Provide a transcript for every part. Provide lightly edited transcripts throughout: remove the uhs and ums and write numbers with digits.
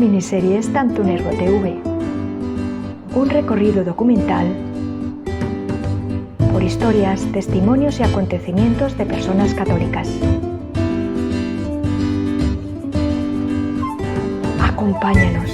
Miniseries Tantunergo TV. Un recorrido documental por historias, testimonios y acontecimientos de personas católicas. Acompáñanos.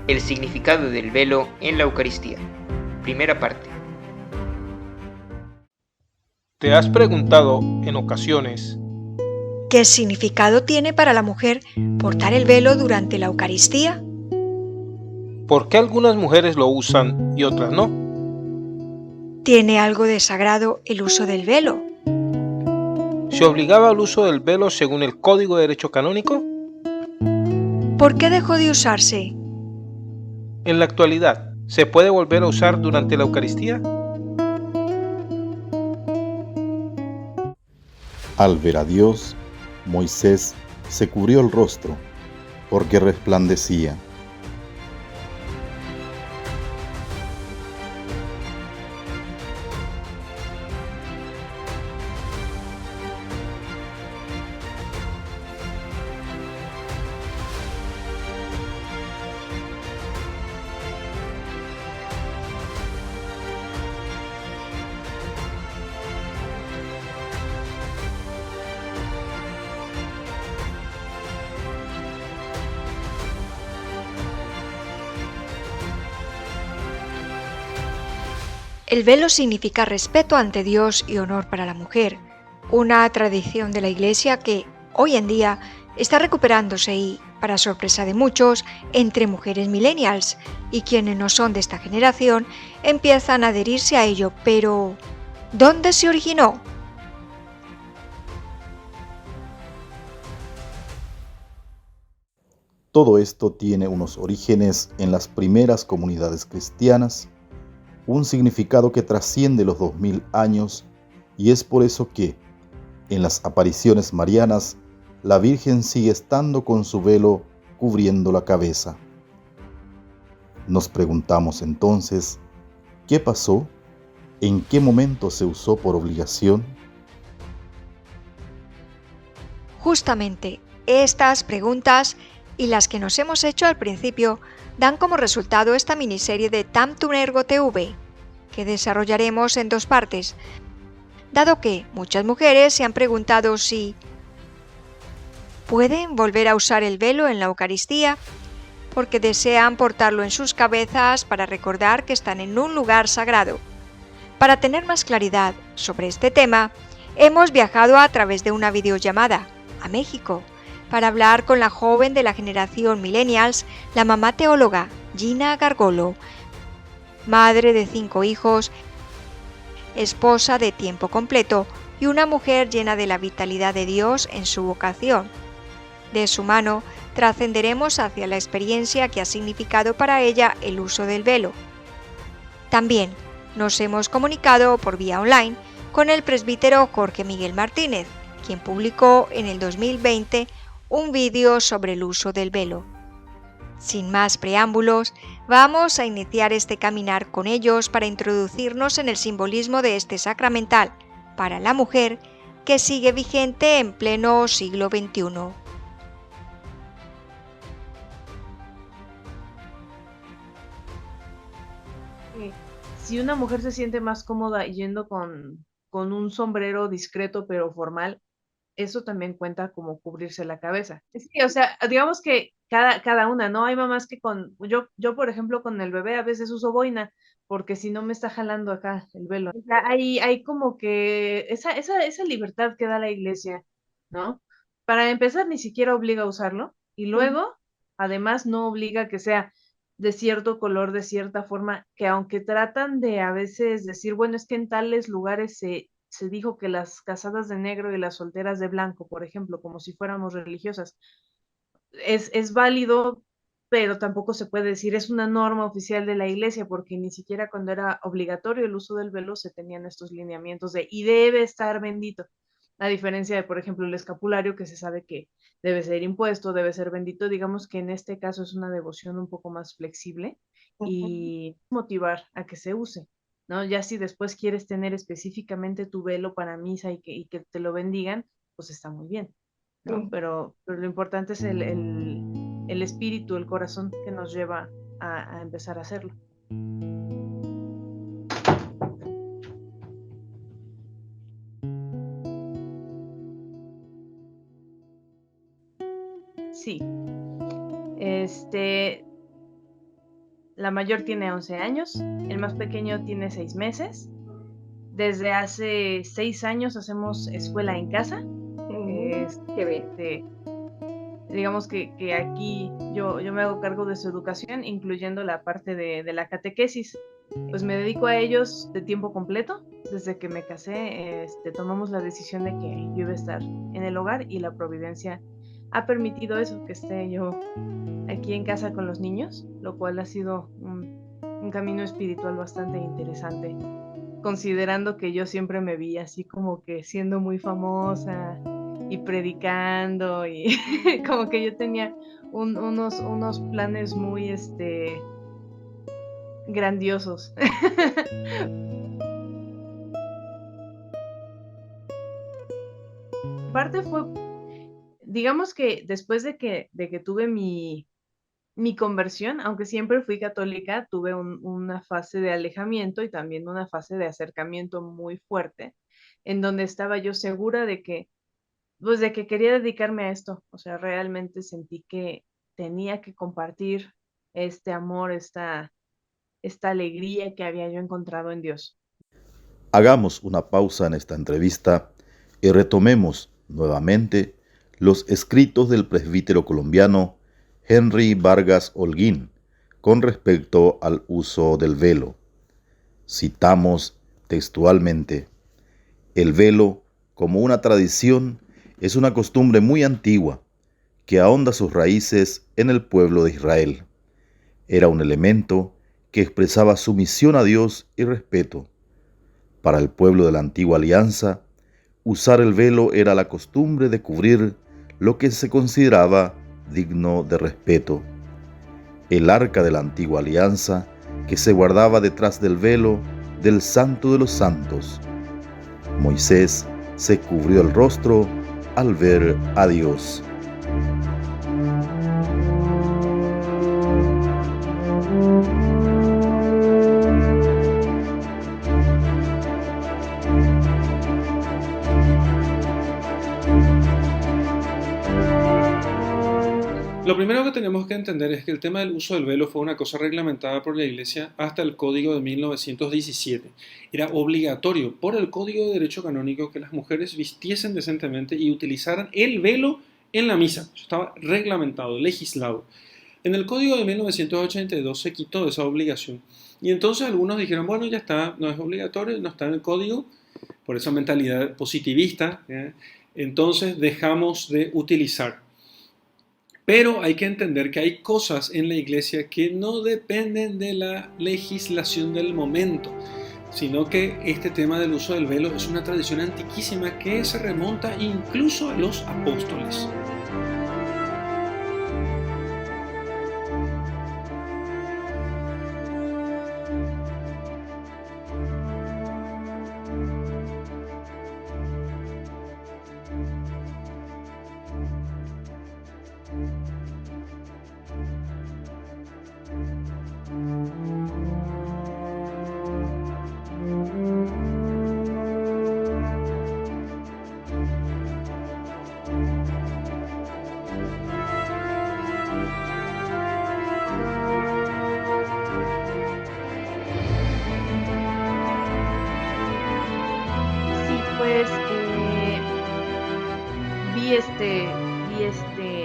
El significado del velo en la Eucaristía. Primera parte. ¿Te has preguntado en ocasiones ¿Qué significado tiene para la mujer portar el velo durante la Eucaristía? por qué algunas mujeres lo usan y otras no? ¿Tiene algo de sagrado el uso del velo? ¿Se obligaba al uso del velo según el Código de Derecho Canónico? ¿Por qué dejó de usarse? En la actualidad, ¿se puede volver a usar durante la Eucaristía? Al ver a Dios, Moisés se cubrió el rostro, porque resplandecía. El velo significa respeto ante Dios y honor para la mujer, una tradición de la Iglesia que, hoy en día, está recuperándose y, para sorpresa de muchos, entre mujeres millennials y quienes no son de esta generación, empiezan a adherirse a ello. Pero, ¿dónde se originó? Todo esto tiene unos orígenes en las primeras comunidades cristianas, un significado que trasciende los 2000 años, y es por eso que, en las apariciones marianas, la Virgen sigue estando con su velo cubriendo la cabeza. Nos preguntamos entonces, ¿qué pasó? ¿En qué momento se usó por obligación? Justamente estas preguntas y las que nos hemos hecho al principio dan como resultado esta miniserie de Tantunergo TV, que desarrollaremos en dos partes, dado que muchas mujeres se han preguntado si pueden volver a usar el velo en la Eucaristía porque desean portarlo en sus cabezas para recordar que están en un lugar sagrado. Para tener más claridad sobre este tema, hemos viajado a través de una videollamada a México para hablar con la joven de la generación millennials, la mamá teóloga Gina Gargolo, madre de 5 hijos, esposa de tiempo completo y una mujer llena de la vitalidad de Dios en su vocación. De su mano, trascenderemos hacia la experiencia que ha significado para ella el uso del velo. También nos hemos comunicado por vía online con el presbítero Jorge Miguel Martínez, quien publicó en el 2020 un vídeo sobre el uso del velo. Sin más preámbulos, vamos a iniciar este caminar con ellos para introducirnos en el simbolismo de este sacramental para la mujer que sigue vigente en pleno siglo XXI. Si una mujer se siente más cómoda yendo con un sombrero discreto pero formal, eso también cuenta como cubrirse la cabeza. Sí, o sea, digamos que cada una, ¿no? Hay mamás que yo, por ejemplo, con el bebé a veces uso boina, porque si no me está jalando acá el velo. O sea, hay como que esa libertad que da la iglesia, ¿no? Para empezar, ni siquiera obliga a usarlo, y luego, además, no obliga que sea de cierto color, de cierta forma, que aunque tratan de a veces decir, bueno, es que en tales lugares se dijo que las casadas de negro y las solteras de blanco, por ejemplo, como si fuéramos religiosas, es válido, pero tampoco se puede decir es una norma oficial de la iglesia, porque ni siquiera cuando era obligatorio el uso del velo se tenían estos lineamientos de y debe estar bendito. A diferencia de, por ejemplo, el escapulario, que se sabe que debe ser impuesto, debe ser bendito, digamos que en este caso es una devoción un poco más flexible y motivar a que se use, ¿no? Ya si después quieres tener específicamente tu velo para misa y que te lo bendigan, pues está muy bien, ¿no? Pero lo importante es el espíritu, el corazón que nos lleva a empezar a hacerlo. Sí. La mayor tiene 11 años, el más pequeño tiene 6 meses. Desde hace 6 años hacemos escuela en casa. Qué bien. Digamos que aquí yo me hago cargo de su educación, incluyendo la parte de la catequesis. Pues me dedico a ellos de tiempo completo. Desde que me casé, tomamos la decisión de que yo iba a estar en el hogar y la providencia ha permitido eso, que esté yo aquí en casa con los niños, lo cual ha sido un camino espiritual bastante interesante, considerando que yo siempre me vi así como que siendo muy famosa y predicando y como que yo tenía unos planes muy grandiosos. Parte fue, digamos que después de que tuve mi conversión, aunque siempre fui católica, tuve una fase de alejamiento y también una fase de acercamiento muy fuerte, en donde estaba yo segura pues de que quería dedicarme a esto. O sea, realmente sentí que tenía que compartir este amor, esta alegría que había yo encontrado en Dios. Hagamos una pausa en esta entrevista y retomemos nuevamente los escritos del presbítero colombiano Henry Vargas Holguín con respecto al uso del velo. Citamos textualmente: el velo, como una tradición, es una costumbre muy antigua que ahonda sus raíces en el pueblo de Israel. Era un elemento que expresaba sumisión a Dios y respeto. Para el pueblo de la antigua alianza, usar el velo era la costumbre de cubrir lo que se consideraba digno de respeto. El arca de la antigua alianza, que se guardaba detrás del velo del Santo de los Santos. Moisés se cubrió el rostro al ver a Dios. Lo primero que tenemos que entender es que el tema del uso del velo fue una cosa reglamentada por la Iglesia hasta el Código de 1917. Era obligatorio por el Código de Derecho Canónico que las mujeres vistiesen decentemente y utilizaran el velo en la misa. Eso estaba reglamentado, legislado. En el Código de 1982 se quitó esa obligación. Y entonces algunos dijeron, bueno, ya está, no es obligatorio, no está en el Código, por esa mentalidad positivista, ¿eh? Entonces dejamos de utilizar. Pero hay que entender que hay cosas en la iglesia que no dependen de la legislación del momento, sino que este tema del uso del velo es una tradición antiquísima que se remonta incluso a los apóstoles. Sí, pues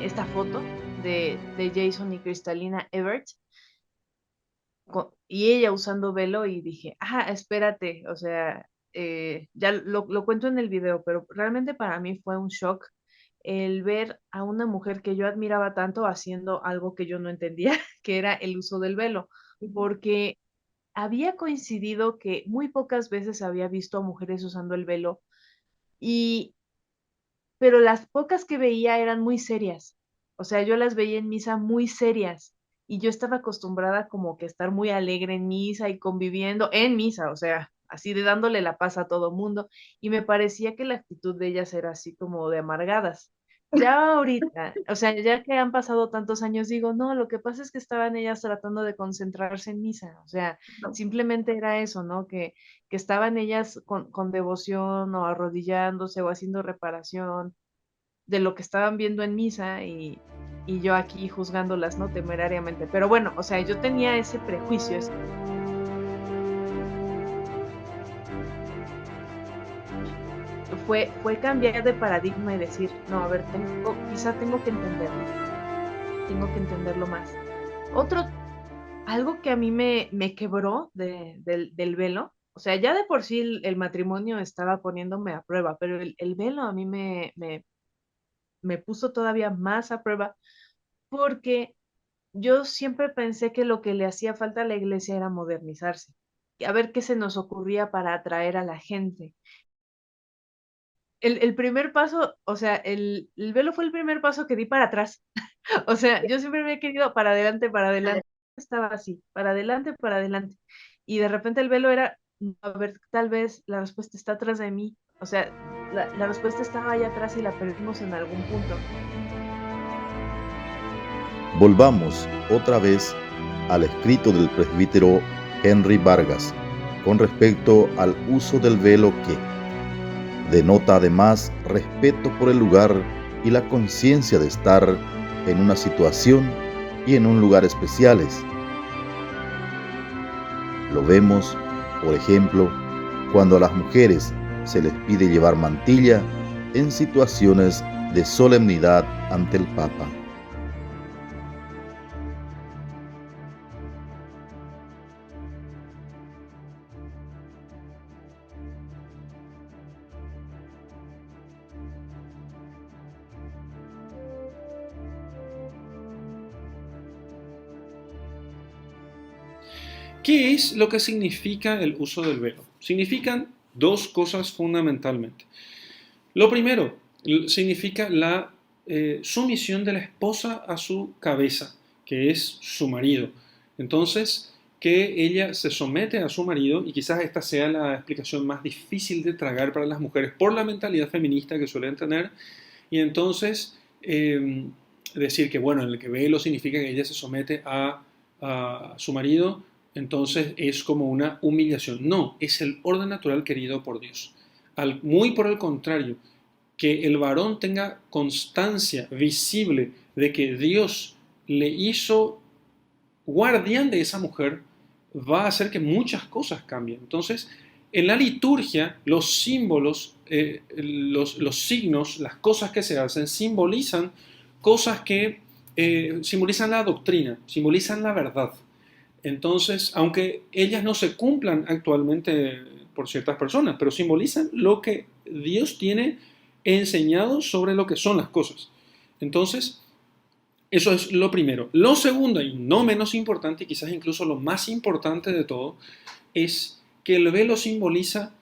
esta foto de Jason y Cristalina Everett y ella usando velo y dije, espérate, o sea, ya lo cuento en el video, pero realmente para mí fue un shock el ver a una mujer que yo admiraba tanto haciendo algo que yo no entendía, que era el uso del velo, porque había coincidido que muy pocas veces había visto a mujeres usando el velo y pero las pocas que veía eran muy serias. O sea, yo las veía en misa muy serias y yo estaba acostumbrada como que a estar muy alegre en misa y conviviendo en misa, o sea, así de dándole la paz a todo mundo y me parecía que la actitud de ellas era así como de amargadas. Ya ahorita, o sea, ya que han pasado tantos años, digo, no, lo que pasa es que estaban ellas tratando de concentrarse en misa, o sea, simplemente era eso, ¿no? Que estaban ellas con devoción o arrodillándose o haciendo reparación de lo que estaban viendo en misa y yo aquí juzgándolas, ¿no? Temerariamente. Pero bueno, o sea, yo tenía ese prejuicio. Fue cambiar de paradigma y decir, no, a ver, quizá tengo que entenderlo más. Algo que a mí me quebró del velo, o sea, ya de por sí el matrimonio estaba poniéndome a prueba, pero el velo a mí me puso todavía más a prueba porque yo siempre pensé que lo que le hacía falta a la iglesia era modernizarse, a ver qué se nos ocurría para atraer a la gente. El primer paso, o sea, el velo fue el primer paso que di para atrás. O sea, yo siempre me he querido para adelante, para adelante. Estaba así, para adelante, para adelante. Y de repente el velo era, a ver, tal vez la respuesta está atrás de mí. O sea, la respuesta estaba allá atrás y la perdimos en algún punto. Volvamos otra vez al escrito del presbítero Henry Vargas con respecto al uso del velo que denota además respeto por el lugar y la conciencia de estar en una situación y en un lugar especiales. Lo vemos, por ejemplo, cuando a las mujeres se les pide llevar mantilla en situaciones de solemnidad ante el Papa. ¿Qué es lo que significa el uso del velo? Significan dos cosas fundamentalmente. Lo primero, significa la sumisión de la esposa a su cabeza, que es su marido. Entonces, que ella se somete a su marido, y quizás esta sea la explicación más difícil de tragar para las mujeres por la mentalidad feminista que suelen tener, y entonces decir que, bueno, el que velo significa que ella se somete a su marido, entonces es como una humillación. No, es el orden natural querido por Dios. Muy por el contrario, que el varón tenga constancia visible de que Dios le hizo guardián de esa mujer, va a hacer que muchas cosas cambien. Entonces, en la liturgia, los símbolos, los signos, las cosas que se hacen, simbolizan cosas que simbolizan la doctrina, simbolizan la verdad. Entonces, aunque ellas no se cumplan actualmente por ciertas personas, pero simbolizan lo que Dios tiene enseñado sobre lo que son las cosas. Entonces, eso es lo primero. Lo segundo, y no menos importante, y quizás incluso lo más importante de todo, es que el velo simboliza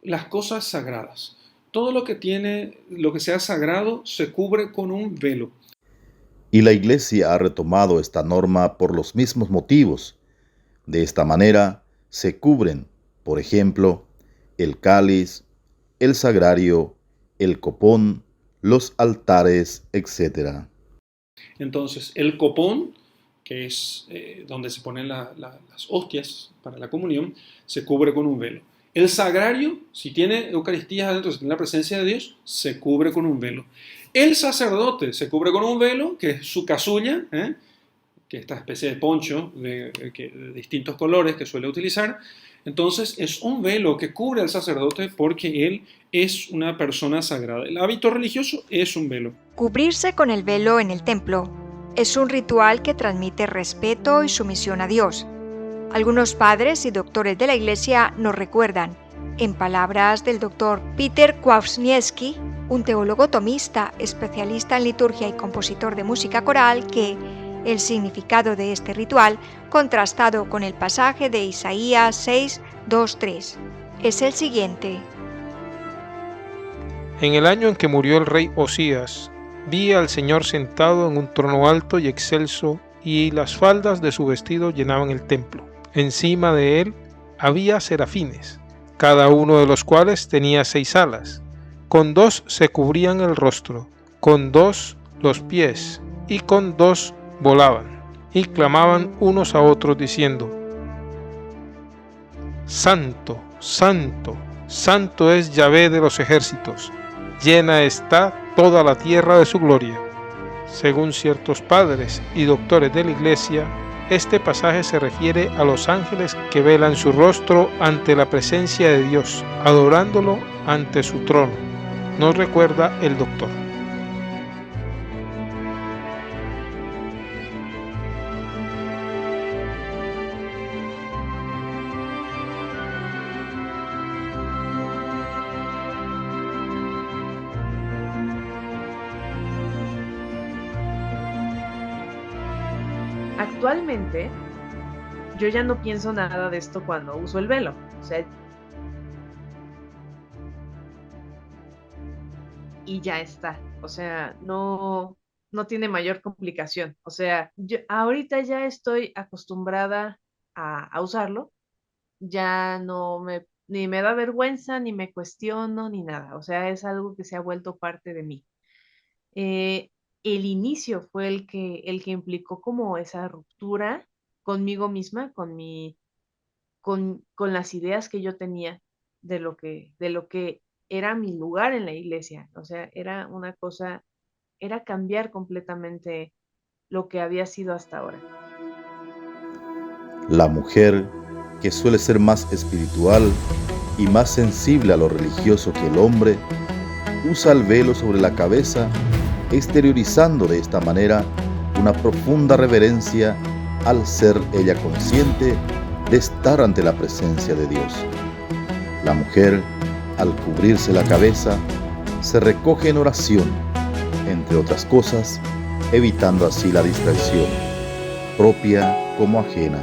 las cosas sagradas. Todo lo que sea sagrado, se cubre con un velo. Y la Iglesia ha retomado esta norma por los mismos motivos. De esta manera se cubren, por ejemplo, el cáliz, el sagrario, el copón, los altares, etc. Entonces, el copón, que es donde se ponen las hostias para la comunión, se cubre con un velo. El sagrario, si tiene Eucaristías adentro, si tiene la presencia de Dios, se cubre con un velo. El sacerdote se cubre con un velo, que es su casulla, que es esta especie de poncho de distintos colores que suele utilizar. Entonces es un velo que cubre al sacerdote porque él es una persona sagrada. El hábito religioso es un velo. Cubrirse con el velo en el templo es un ritual que transmite respeto y sumisión a Dios. Algunos padres y doctores de la Iglesia nos recuerdan, en palabras del doctor Peter Kwasniewski, un teólogo tomista, especialista en liturgia y compositor de música coral, que el significado de este ritual, contrastado con el pasaje de Isaías 6, 2, 3, es el siguiente. En el año en que murió el rey Osías, vi al Señor sentado en un trono alto y excelso, y las faldas de su vestido llenaban el templo. Encima de él había serafines, cada uno de los cuales tenía 6 alas. Con 2 se cubrían el rostro, con 2 los pies, y con 2 volaban, y clamaban unos a otros diciendo: Santo, Santo, Santo es Yahvé de los ejércitos, llena está toda la tierra de su gloria. Según ciertos padres y doctores de la Iglesia, este pasaje se refiere a los ángeles que velan su rostro ante la presencia de Dios, adorándolo ante su trono. Nos recuerda el doctor. Actualmente, yo ya no pienso nada de esto cuando uso el velo. O sea, y ya está. O sea, no tiene mayor complicación. O sea, yo ahorita ya estoy acostumbrada a usarlo. Ya ni me da vergüenza, ni me cuestiono, ni nada. O sea, es algo que se ha vuelto parte de mí. El inicio fue el que implicó como esa ruptura conmigo misma, con las ideas que yo tenía de lo que era mi lugar en la iglesia. O sea, era cambiar completamente lo que había sido hasta ahora. La mujer, que suele ser más espiritual y más sensible a lo religioso que el hombre, usa el velo sobre la cabeza, exteriorizando de esta manera una profunda reverencia al ser ella consciente de estar ante la presencia de Dios. La mujer, al cubrirse la cabeza, se recoge en oración, entre otras cosas, evitando así la distracción, propia como ajena.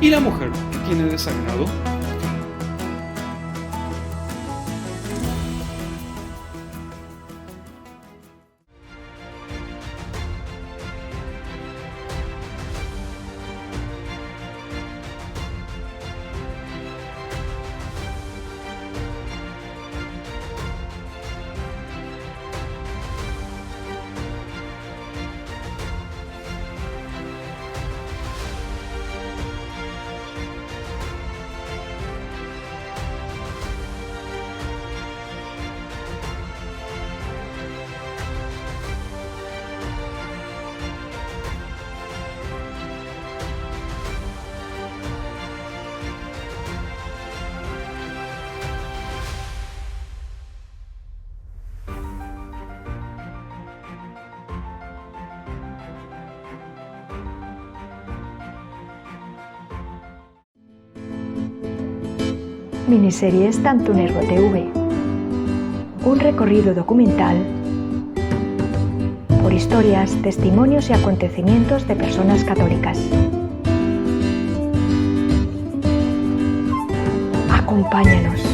¿Y la mujer tiene desagrado? Miniseries Tantunergo TV. Un recorrido documental por historias, testimonios y acontecimientos de personas católicas. Acompáñanos.